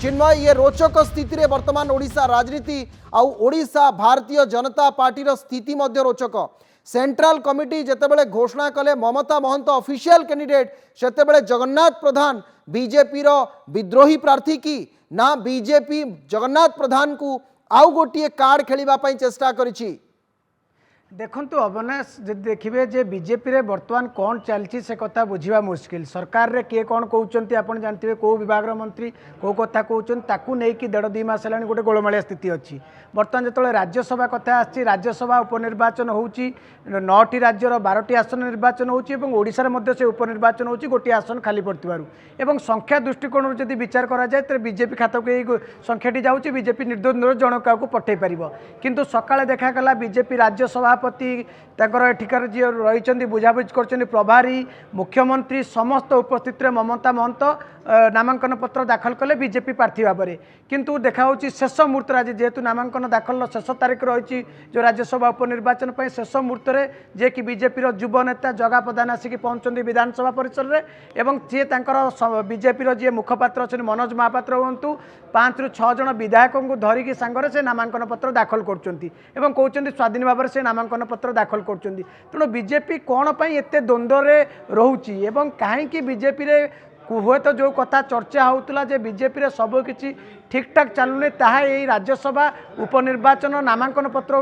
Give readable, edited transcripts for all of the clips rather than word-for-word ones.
चिन्मय ये रोचक स्थिति रे वर्तमान ओडिशा राजनीति आउ ओडिशा भारतीय जनता पार्टी रो स्थिति मध्य रोचक। सेंट्रल कमिटी जेतेबेले घोषणा कले ममता महंत ऑफिशियल कैंडिडेट सेतेबेले जगन्नाथ प्रधान बीजेपी रो विद्रोही प्रार्थी की ना बीजेपी जगन्नाथ प्रधान को आउ गोटे कार्ड खेलिबा पई चेष्टा करिछि। देखंतु अविनाश देखिए जे बीजेपी रे वर्तमान कौन चलती से कथा बुझा मुस्किल। सरकार रे किए कौन कहते आपन जानते कौ विभाग मंत्री कौ कथा कहते ताकू नहीं कि 1.5-2 मास है गोटे गोलमालिया स्थिति अच्छी। बर्तमान जो राज्यसभा कथा आसी राज्यसभा उपनिर्वाचन होउची 9टी राज्यर 12टी आसन निर्वाचन होउची एवं ओडिशा रे से उपनिर्वाचन होउची गोटे आसन खाली पड़तिबारु एवं संख्या दृष्टिकोण जदि विचार करा जाए तो बीजेपी खाता को संख्याटी जाउची बीजेपी निर्द्वंद्व जनक को पठे पारिबो। किंतु सकाळे देखा गला बीजेपी राज्यसभा एठिकार जी रही बुझाबुझ कर प्रभारी मुख्यमंत्री समस्त उपस्थित ममता महंत नामांकन पत्र दाखल कले बीजेपी प्रार्थी भाव में। किंतु देखा शेष मुहूर्त आज जेहेतु नामांकन दाखल शेष तारीख रही जो राज्यसभा उपनिर्वाचन पर शेष मुहूर्त में जे कि बीजेपी युव नेता जगा प्रधान आसिक पहुंचते विधानसभा परिसर में एवं सी बीजेपी जी मुखपात्र अच्छे मनोज महापात्र हूँ 5 ରୁ 6 जन विधायकों को धरिकी सांगरे से नामांकन पत्र दाखल कर स्वाधीन भाव से नामांकन पत्र दाखल कर। तेणु बीजेपी कौन पर एत द्वंद्व रोचे एवं कहीं बीजेपी हुए तो जो कथा चर्चा होता जे बीजेपी रे सब किसी ठीक ठाक चलुनी ताहा यही राज्यसभा उपनिर्वाचन नामांकन पत्र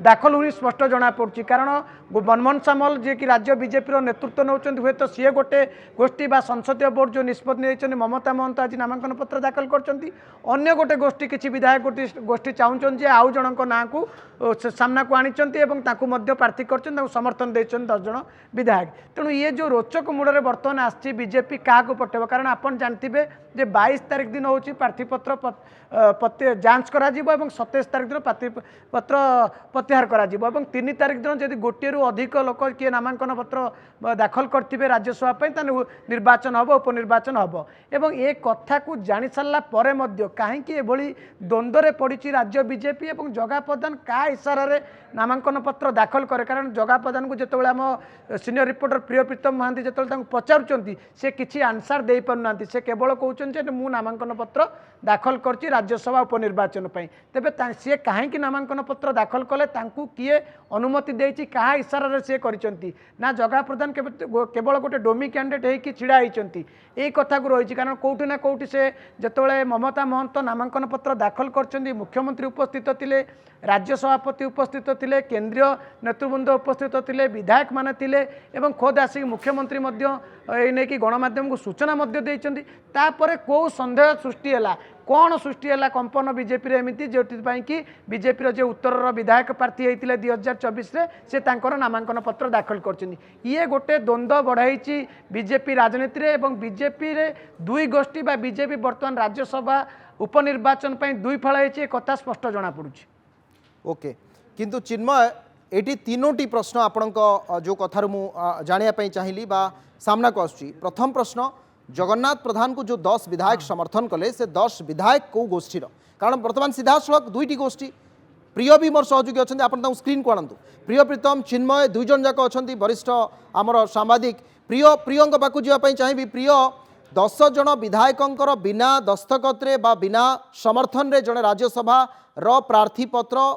दाखल हुई स्पष्ट जना पड़ी। कारण मनमोहन सामल जी कि राज्य बीजेपी नेतृत्व नौकरी हुए तो सी गोटे गोष्ठी बा संसदीय बोर्ड जो निष्पत्ति नहीं ममता महंत आज नामांकन पत्र दाखल कर गोटे गोष्ठी किसी विधायक गोष्ठी चाहूँ आउ जन ना को सामना को आनी प्रार्थी कर समर्थन देते 10 जन विधायक। तेणु ये जो रोचक मूड बर्तमान आसी बीजेपी क्या पठेब कारण आप जानते 22 तारीख दिन हूँ प्रार्थीपत्र जांच करा 27 तारीख दिन प्रार्थीपत्र प्रत्याहार करा 3 तारीख दिन जब गोटे अधिक लोक किए नामांकन पत्र दाखल करते राज्यसभा निर्वाचन हम उपनिर्वाचन हम एवं ये कथा को जानी सारा पर कहीं द्वंद्व पड़ी राज्य बीजेपी और जगा प्रधान क्या इशारे नामांकन पत्र दाखल करे। कारण जगा प्रधान को जो आम सीनियर रिपोर्टर प्रियप्रीतम महांती जो पचारुंट से किसी आंसर दे पारना से केवल कहते मु नामांकन पत्र दाखल कर राज्यसभा उपनिर्वाचन तेबे सी कहीं नामांकन पत्र दाखल कले किए अनुमति देती क्या इशारा सी करती ना जगा प्रधान केवल गोटे डोमी कैंडिडेट हो छिड़ा होती यही कथा को रही। कारण कौटि ना कौटि से जिते ममता महंत नामांकन पत्र दाखल कर मुख्यमंत्री उपस्थित थे राज्य सभापति उपस्थित थे केंद्रीय नेतृवृंद उपस्थित थे विधायक माने थिले एवं खोद आसिक मुख्यमंत्री नहीं गणमाध्यम को सूचना देपर कौ सन्देह सृष्टि है कौन सृष्टि है कंपन बीजेपी एमती जो कि बीजेपी जो उत्तर विधायक प्रार्थी होते 2024 से नामांकन पत्र दाखल कर ये गोटे द्वंद्व बढ़ाई बीजेपी राजनीति रे एवं बीजेपी रे दुई गोष्ठी बा बीजेपी बर्तमान राज्यसभा उपनिर्वाचन दुई फल होती कथा स्पष्ट जना पड़ुछि। ओके किंतु चिन्मय एटी 3टी प्रश्न आपण जो कथार मु जानिया चाहिए बा सामना को आसुची। प्रथम प्रश्न जगन्नाथ प्रधान को जो 10 विधायक समर्थन कले से 10 विधायक को गोष्ठी कारण बर्तमान सीधा सड़क 2टी गोष्ठी प्रिय भी मोर सहयोगी अच्छा आप स्क्रीन को आणतु प्रिय प्रीतम चिन्मय 2 जन जाक अच्छा वरिष्ठ आमर सांबादिक प्रिय पाक जावाई चाहिए। प्रिय 10 जन विधायकों बिना दस्तखत बा बिना समर्थन रे जड़े राज्यसभा रो प्रार्थी पत्र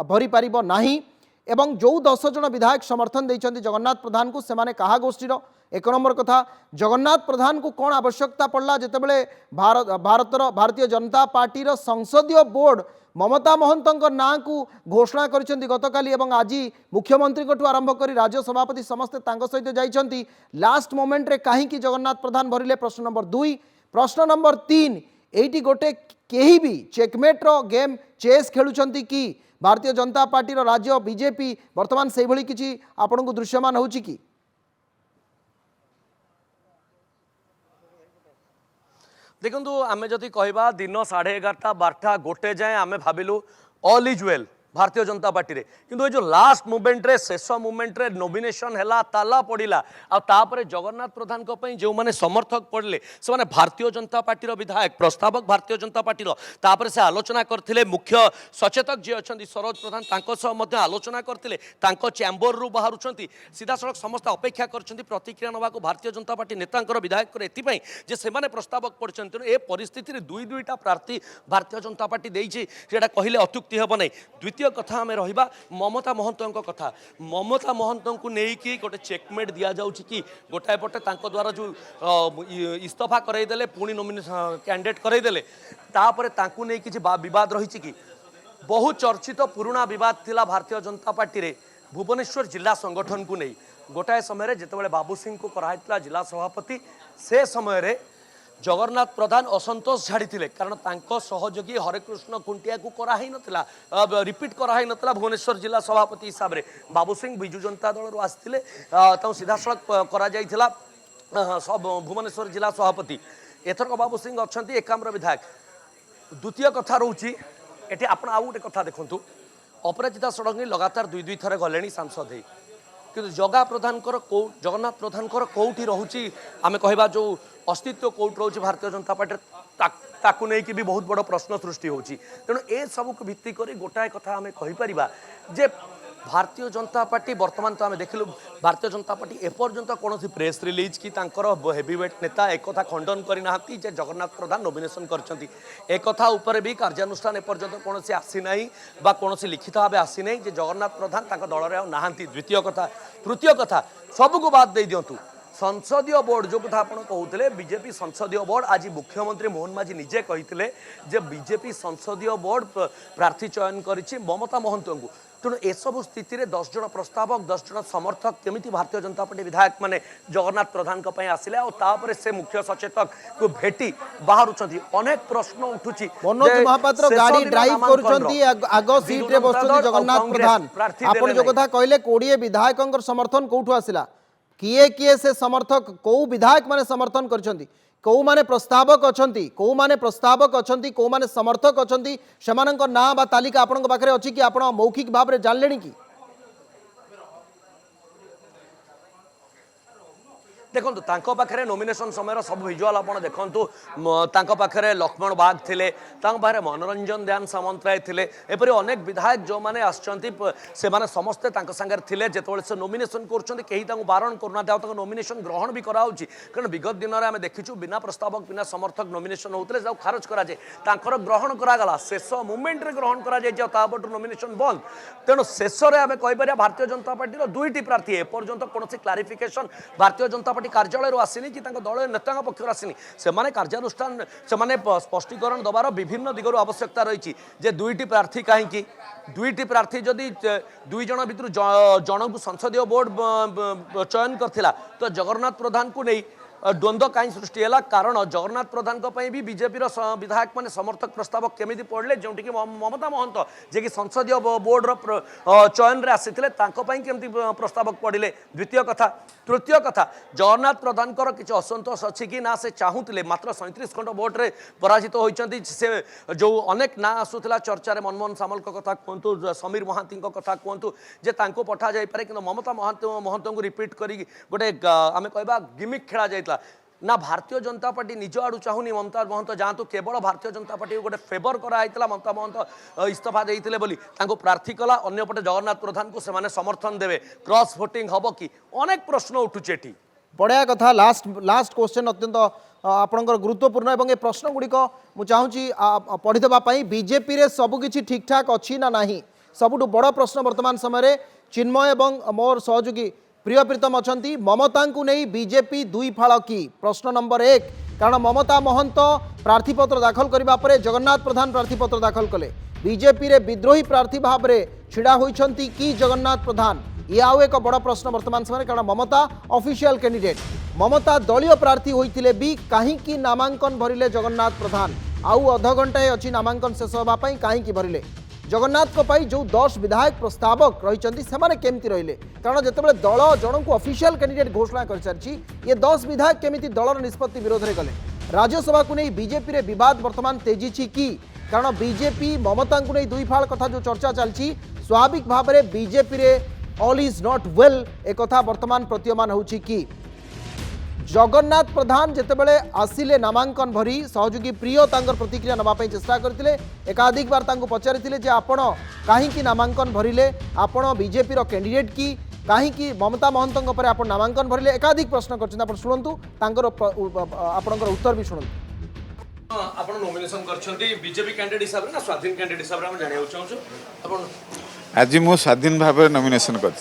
भरी पारिबो नाही एवं जो 10 जन विधायक समर्थन देइछन्ति जगन्नाथ प्रधान को सेमाने कहा गोष्ठीर। एक नंबर कथा जगन्नाथ प्रधान को कौन आवश्यकता पड़ला जितेबले भारतीय जनता पार्टी रो संसदीय बोर्ड ममता महंत ना को घोषणा करिसेंति गतकाली एवं आज मुख्यमंत्री को आरंभ कर राज्य सभापति समस्ते तांको सहित जाइछन्ति लास्ट मोमेंट रे काहे कि जगन्नाथ प्रधान भरिले प्रश्न नंबर 2। प्रश्न नंबर 3 एटी गोटे केही भी चेकमेट रो गेम चेस खेलुछन्ति कि भारतीय जनता पार्टी रो राज्य बीजेपी वर्तमान से भली किछि आपन को दृश्यमान होछि कि देखु आम जदि कहवा दिन 11:30 12टा 1 जाए आम भाविलु all is well Bharatiya Janata party रे किंतु जो लास्ट मूवमेंट रे शेष मूवमेंट रे नॉमिनेशन हैला ताला पड़िला आपर जगन्नाथ प्रधान जो माने समर्थक पड़े से माने भारतीय जनता पार्टी रो विधायक प्रस्तावक भारतीय जनता पार्टी रो तापर से आलोचना करथिले मुख्य सचेतक जे अछंती सरोज प्रधान तांको सह मध्य आलोचना करथिले तांको चैम्बर रु बाहरुछंती सीधा सड़क समस्त अपेक्षा करछंती प्रतिक्रिया नवा को भारतीय जनता पार्टी नेतांकर विधायक एथि पई जे से माने प्रस्तावक पड़छंती ए परिस्थिति रे दुईटा प्रार्थी भारतीय जनता पार्टी देइछि सेटा कहिले अत्युक्ति हेबो नै द्वितीय कथा आम रहा ममता महंत कथा ममता महंत को लेकिन गोटे चेकमेट दि जाऊँगी कि गोटाए पटे द्वारा जो इस्तीफा करईदे पुणी नॉमिनेशन कैंडिडेट करईदे तापर तांकु नहीं किसी विवाद रही कि बहु चर्चित पुराना विवाद थिला भारतीय जनता पार्टी रे भुवनेश्वर जिला संगठन को नहीं गोटाए समय जितेबाला बाबू सिंह को कराइला जिला सभापति से समय जगन्नाथ प्रधान असंतोष झाड़ी कारण तांको सहयोगी हरेकृष्ण खुंटिया को कराई नथिला रिपीट कराई नथिला भुवनेश्वर जिला सभापति हिसाब से बाबू सिंह बिजु जनता दल आसते सीधा सड़क करा जाइथिला सब भुवनेश्वर जिला सभापति एथरक बाबू सिंह अच्छा एकाम्र विधायक द्वितीय कथा रोची एटी आपण आउ गोटे कथा देखंतु अपराजिता षडंगी लगातार दुई थर गले सांसद है कि जगा प्रधान जगन्नाथ प्रधान कौटी रोची आम कहवा जो अस्तित्व कौट रोचे भारतीय जनता पार्टी ताकू नहीं कि भी बहुत बड़ प्रश्न सृष्टि होची तेणु ए सब को भित्ति करी गोटाए कथा आम कहीपर जे भारतीय जनता पार्टी वर्तमान तो आम देखिलु भारतीय जनता पार्टी एपर्यंत कौन प्रेस रिलीज कि हेवीवेट नेता एक खंडन करना जगन्नाथ प्रधान नॉमिनेशन करछंती एक कथा ऊपर भी कार्यानुष्ठान एपर्यंत कौन आसी ना बा कौन लिखित भाव आसी ना जगन्नाथ प्रधान दल में नहांती द्वितीय कथा तृतीय कथा सबको बाद दे दिंतु संसदीय बोर्ड जो कथा आप कहते बीजेपी संसदीय बोर्ड आज मुख्यमंत्री मोहन माझी निजे कही बीजेपी संसदीय बोर्ड प्रार्थी चयन करिछि ममता महंत को तेणु एसबू स्थित 10 जन प्रस्तावक 10 जन समर्थक केमिति भारतीय जनता पार्टी विधायक माने जगन्नाथ प्रधान आसिले और से मुख्य सचेतक को भेटी बाहर अनेक प्रश्न उठुची मनोज महापात्र गाड़ी ड्राइव करूछंती आगो सीट रे बसुछंती जगन्नाथ प्रधान आपण जो कथा कहले 20 विधायकंकर समर्थन कोठु आसिला किए किए से समर्थक को विधायक माने समर्थन करछंती कौ माने प्रस्तावक अछंती कौ माने प्रस्तावक अछंती कौ माने समर्थक अछंती सेमानक नाम बा तालिका आपनक पाखरे अछि कि आपण मौखिक भाव रे जानलेनी कि देखो पाखे नॉमिनेशन समय सब विजुआल आप देखु पाखे लक्ष्मण बाग थे पाखे मनोरंजन ध्यान सामंतराय थे एपरी अनेक विधायक जो मैंने से समस्ते सागर थे जो से नॉमिनेशन कर बारण करना नॉमिनेशन ग्रहण भी कराऊँगी कारण विगत दिन में आम देखीचु बिना प्रस्तावक बिना समर्थक नॉमिनेशन होते खारज कराए ग्रहण करागला शेष मुमेंट रे ग्रहण कर नॉमिनेशन बंद तेणु शेष में आम कहीपर भारतीय जनता पार्टी दुईटी प्रार्थी एपर्यंत कौन क्लारिफिकेशन भारतीय जनता कार्यालय आसनी कि दल नेता पक्ष आसनी से कार्यानुष्ठान से स्पष्टीकरण दबार विभिन्न दिगरू आवश्यकता रही जे दुईटी प्रार्थी कहीं दुईटी प्रार्थी जदि दुई जन भितर जन को संसदीय बोर्ड चयन करथिला तो जगन्नाथ प्रधान को नहीं द्वंद्व कहीं सृष्टि है कारण जगन्नाथ प्रधान भी बीजेपी विधायक मैंने समर्थक प्रस्तावक केमी पढ़ले जो कि ममता महंत जे कि संसदीय बोर्ड चयन रे आसी केमती प्रस्तावक पढ़ले द्वितीय कथा तृतीय कथा जगन्नाथ प्रधान किसी असंतोष अच्छी कि ना से चाहूले मात्र 37 खंड भोट रे पराजित होती से जो अनेक ना आसूला चर्चा रे मनमोहन सामल कथा कहतु समीर महांती कथा कहतु जे पठा जापे कि ममता महंत को रिपीट कर गोटे आम कह गिमिक खेला जाता ना भारतीय जनता पार्टी निज आड़ू चाहूनी ममता महंत जातु केवल भारतीय जनता पार्टी गोटे फेवर कराइला ममता महंत इस्तीफा देते बोली प्रार्थी कला अन्यपटे जगन्नाथ प्रधान को से समर्थन देवे क्रॉस वोटिंग हम कि अनेक प्रश्न उठुचे बढ़िया कथा लास्ट क्वेश्चन अत्यंत आपणकर गुरुत्वपूर्ण एवं ए प्रश्न गुड़िक मुझे चाहूँगी पढ़ीदेवाई बीजेपी रे सबकि ठीक ठाक अच्छी ना नहीं सबुठ बड़ प्रश्न वर्तमान समय चिन्मय एवं मोर सहयोगी प्रिय प्रीतम अछंती ममता को नहीं बीजेपी दुई फाड़ की प्रश्न नंबर 1 कारण ममता महंत प्रार्थीपत्र दाखल करबा परे जगन्नाथ प्रधान प्रार्थीपत्र दाखल कले बीजेपी रे विद्रोही प्रार्थी भाव में छिड़ा होइछंती कि जगन्नाथ प्रधान ये आउ एक बड़ प्रश्न वर्तमान समय कारण ममता ऑफिशियल कैंडिडेट ममता दलीय प्रार्थी होइतिले भी कहीं नामांकन भरिले जगन्नाथ प्रधान आउ अध घंटाए अच्छी नामांकन शेष होगापी कहीं भरिले जगन्नाथ को पाई जो 10 विधायक प्रस्तावक रही से केमती रहिले कारण जितेबाला दल जन को ऑफिशियल कैंडिडेट घोषणा कर सारी ये 10 विधायक केमिति दलर निष्पत्ति विरोध में गले राज्यसभा को नहीं बीजेपी रे विवाद वर्तमान तेजी कि कारण बीजेपी ममता को नहीं दुई फाड़ कथा जो चर्चा चलती स्वाभाविक भाव में बीजेपी रे ऑल इज नॉट वेल एक कथा वर्तमान प्रतीयमान होची कि जगन्नाथ प्रधान जितेबले आसिले नामांकन भरी सहयोगी प्रिय तांकर प्रतिक्रिया नवाई चेष्टा करते एकाधिक बार तांको पचारिथिले जे आपण काहींकी नामांकन भरिले आपण बीजेपी रो कैंडिडेट की काहींकी ममता महंतଙ୍କ पर आपण नामांकन भरिले एकाधिक प्रश्न करछन आपण शुणंतु तांकर आपणकर उत्तर भी शुणंतु आपण नॉमिनेशन करछंती बीजेपी कैंडिडेट हिसाब रे ना स्वाधीन कैंडिडेट हिसाब रे हम जानियो चाहू आपण आज मु स्वाधीन भाव नॉमिनेशन कर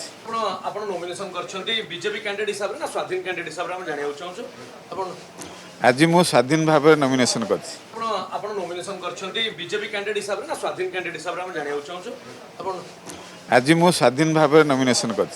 आपण नॉमिनेशन करछंती बीजेपी कैंडिडेट हिसाब रे ना स्वाधीन कैंडिडेट हिसाब रे हम जानियो चाहू आपण आज मु स्वाधीन भाव नॉमिनेशन कर आपण नॉमिनेशन करछंती बीजेपी कैंडिडेट हिसाब रे ना स्वाधीन कैंडिडेट हिसाब रे हम जानियो चाहू आपण आज मु स्वाधीन भाव नॉमिनेशन कर